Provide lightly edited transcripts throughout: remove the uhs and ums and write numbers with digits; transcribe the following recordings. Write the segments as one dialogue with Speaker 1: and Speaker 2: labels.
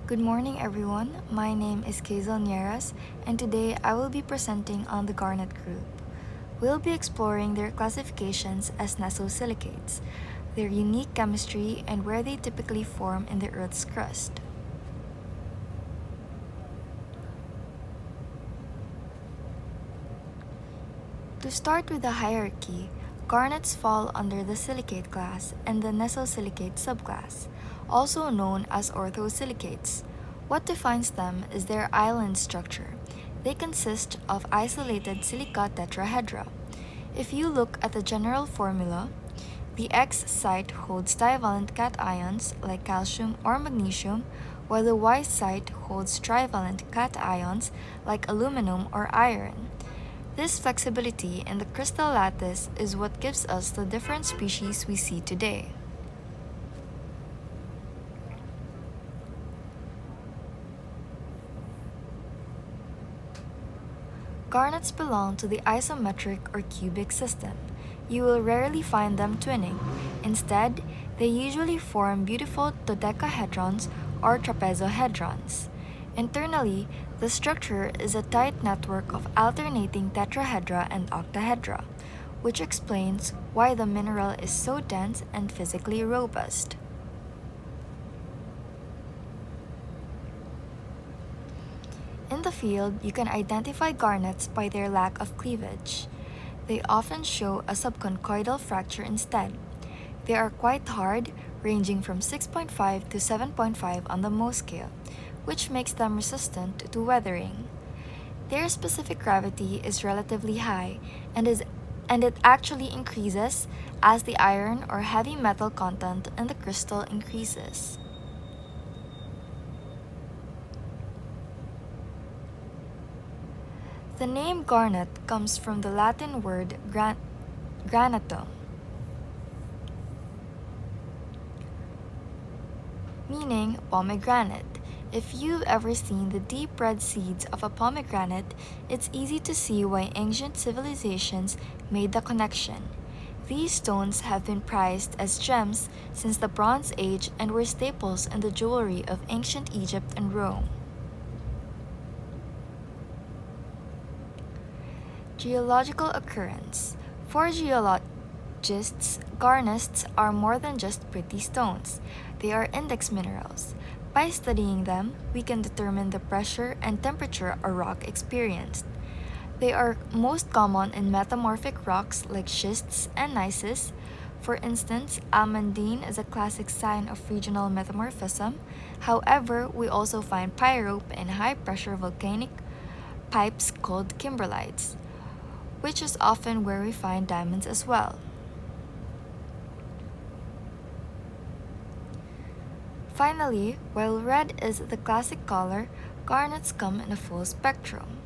Speaker 1: Good morning, everyone. My name is Kazel Nieras, and today I will be presenting on the garnet group. We'll be exploring their classifications as nesosilicates, their unique chemistry, and where they typically form in the Earth's crust. To start with the hierarchy, garnets fall under the silicate class and the nesosilicate subclass, also known as orthosilicates. What defines them is their island structure. They consist of isolated silica tetrahedra. If you look at the general formula, the X site holds divalent cations like calcium or magnesium, while the Y site holds trivalent cations like aluminum or iron. This flexibility in the crystal lattice is what gives us the different species we see today. Garnets belong to the isometric or cubic system. You will rarely find them twinning. Instead, they usually form beautiful dodecahedrons or trapezohedrons. Internally, the structure is a tight network of alternating tetrahedra and octahedra, which explains why the mineral is so dense and physically robust. In the field, you can identify garnets by their lack of cleavage. They often show a subconchoidal fracture instead. They are quite hard, ranging from 6.5 to 7.5 on the Mohs scale, which makes them resistant to weathering. Their specific gravity is relatively high and it actually increases as the iron or heavy metal content in the crystal increases. The name garnet comes from the Latin word granatum, meaning pomegranate. If you've ever seen the deep red seeds of a pomegranate, it's easy to see why ancient civilizations made the connection. These stones have been prized as gems since the Bronze Age and were staples in the jewelry of ancient Egypt and Rome. Geological occurrence. For geologists, garnets are more than just pretty stones. They are index minerals. By studying them, we can determine the pressure and temperature a rock experienced. They are most common in metamorphic rocks like schists and gneisses. For instance, almandine is a classic sign of regional metamorphism. However, we also find pyrope in high-pressure volcanic pipes called kimberlites, which is often where we find diamonds as well. Finally, while red is the classic color, garnets come in a full spectrum.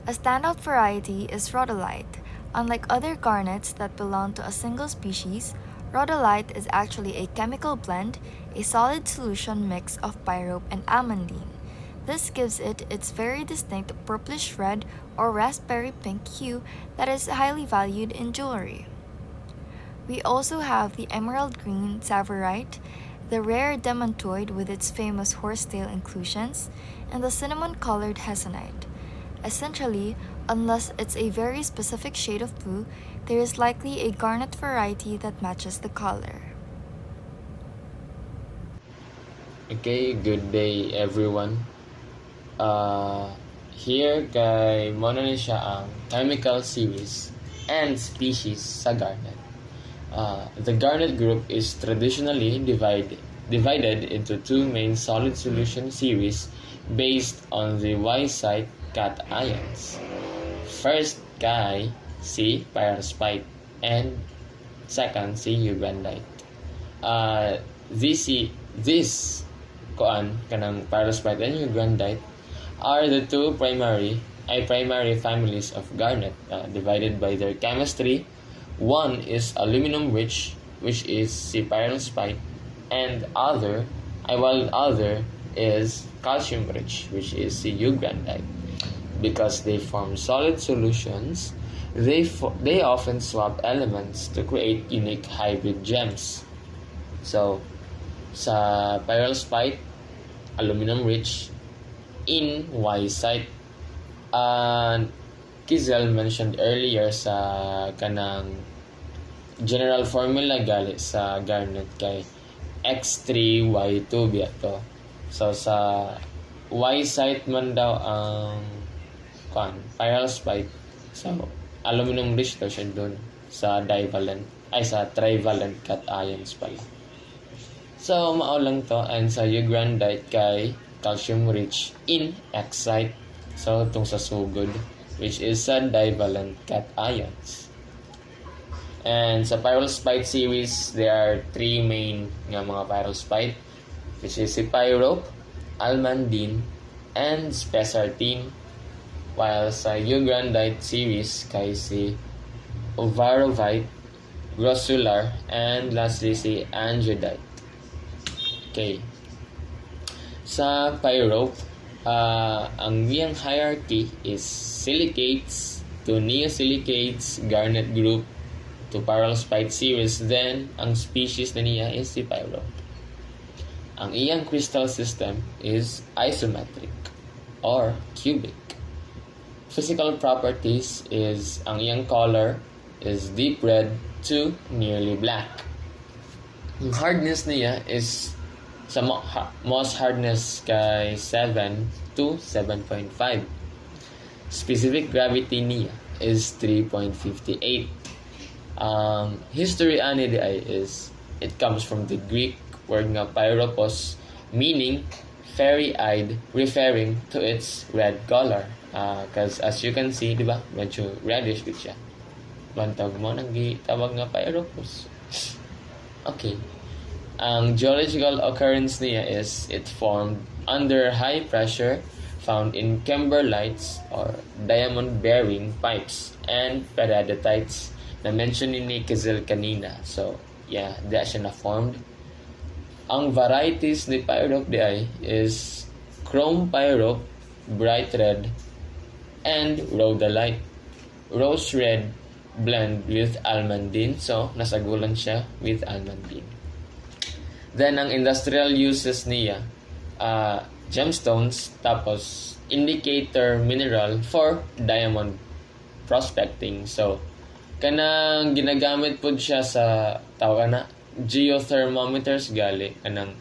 Speaker 1: A standout variety is rhodolite. Unlike other garnets that belong to a single species, rhodolite is actually a chemical blend, a solid solution mix of pyrope and almandine. This gives it its very distinct purplish red or raspberry pink hue that is highly valued in jewelry. We also have the emerald green tsavorite, the rare demantoid with its famous horsetail inclusions, and the cinnamon-colored hessonite. Essentially, unless it's a very specific shade of blue, there is likely a garnet variety that matches the color.
Speaker 2: Okay, good day everyone. Here kay mo na siya ang chemical series and species sa garnet. The garnet group is traditionally divided into two main solid solution series based on the Y site cations. First kay si pyrospite and second si ugandite. This kanang pyrospite and ugandite are the two primary families of garnet divided by their chemistry. One is aluminum rich, which is si pyrospite, and while other is calcium rich, which is si ugandite. Because they form solid solutions, they often swap elements to create unique hybrid gems. So, sa pyrrolspite, aluminum rich in Y site. Kizel mentioned earlier sa kanang general formula gali sa garnet kay X3Y2 biya to. So sa Y site man daw ang pyrrolspite. So aluminum rich daw siya dun sa sa trivalent cations pala. So mao lang to, and sa eugrandite kay calcium rich in X site. So itong sa sugod, which is sa divalent cations. And sa pyrrolspite series, there are three main nga mga pyrrolspite, which is si pyrope, almandine, and spessartine. While sa eugrandite series kay si ovarovite, grossular, and lastly si angiodite. Okay. Sa pyrope, ang iyang hierarchy is silicates to neosilicates, garnet group to pyrrolspite series. Then ang species na niya is si pyrope. Ang iyang crystal system is isometric or cubic. Physical properties is ang iyang color is deep red to nearly black. Ang hardness niya is sa most hardness kay 7 to 7.5. Specific gravity niya is 3.58. History ani di ay is it comes from the Greek word nga pyropos, meaning fairy-eyed, referring to its red color. Because as you can see, di ba, medyo reddish gud siya. Bantag mo nang gitawag nga pyropos. Okay. Ang geological occurrence niya is it formed under high pressure, found in kimberlites or diamond-bearing pipes and peridotites na mention ni Kizel kanina. So, yeah, di siya na-formed. Ang varieties ni pyrope di ay is chrome pyrope, bright red, and rhodolite. Rose red blend with almandine. So, nasagulan siya with almandine. Then, ang industrial uses niya, gemstones, tapos indicator mineral for diamond prospecting. So, kanang ginagamit po siya sa tawag na geothermometers gali, kanang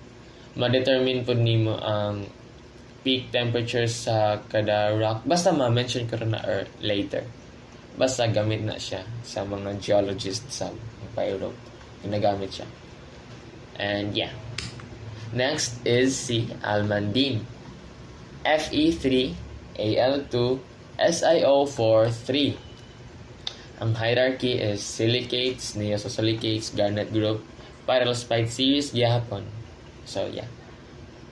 Speaker 2: ma-determine po nimo ang peak temperatures sa kada rock. Basta ma-mention ko na later. Basta gamit na siya sa mga geologists sa pyrope. Ginagamit siya. And yeah. Next is si almandine. Fe3Al2 SiO4 3. Ang hierarchy is silicates, neosilicates, garnet group, pyrrolspite series gyapon. So yeah.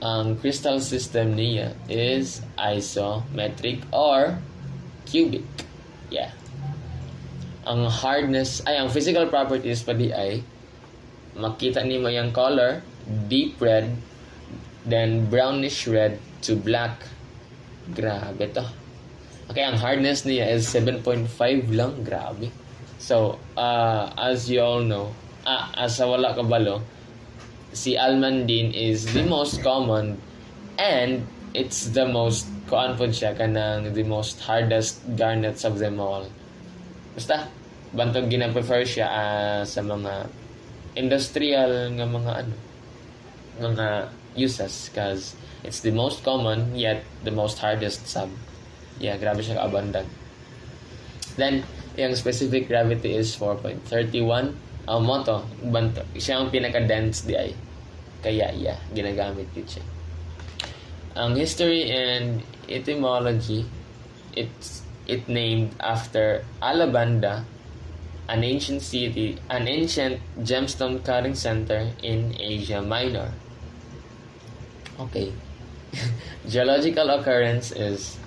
Speaker 2: Ang crystal system niya is isometric or cubic. Yeah. Ang hardness ang physical properties pa di ay makita nimo yung color, deep red, then brownish red to black. Grabe to. Okay, ang hardness niya is 7.5 lang. Grabe. So, as you all know, as wala kabalo, si almandine is the most common and it's the most kanang the most hardest garnets of them all. Basta, bantog gina-prefer siya sa mga industrial nga mga uses because it's the most common yet the most hardest sub. Yeah, grabe siya ka-abundant. Then, yung specific gravity is 4.31. Ang moto, banto, siya ang pinaka-dense di ay. Kaya, yeah, ginagamit yun siya. Ang history and etymology, it named after Alabanda, an ancient gemstone cutting center in Asia Minor. Okay. Geological occurrence is,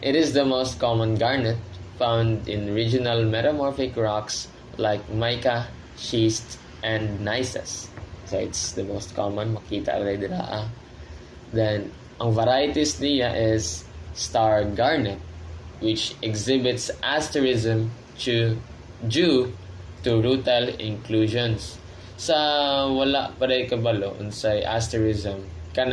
Speaker 2: it is the most common garnet found in regional metamorphic rocks like mica, schist, and gneiss. So it's the most common, makita alay dira. Then, ang varieties niya is star garnet, which exhibits asterism due to rutile inclusions. Sa wala pa rin kabalo unsay asterism kana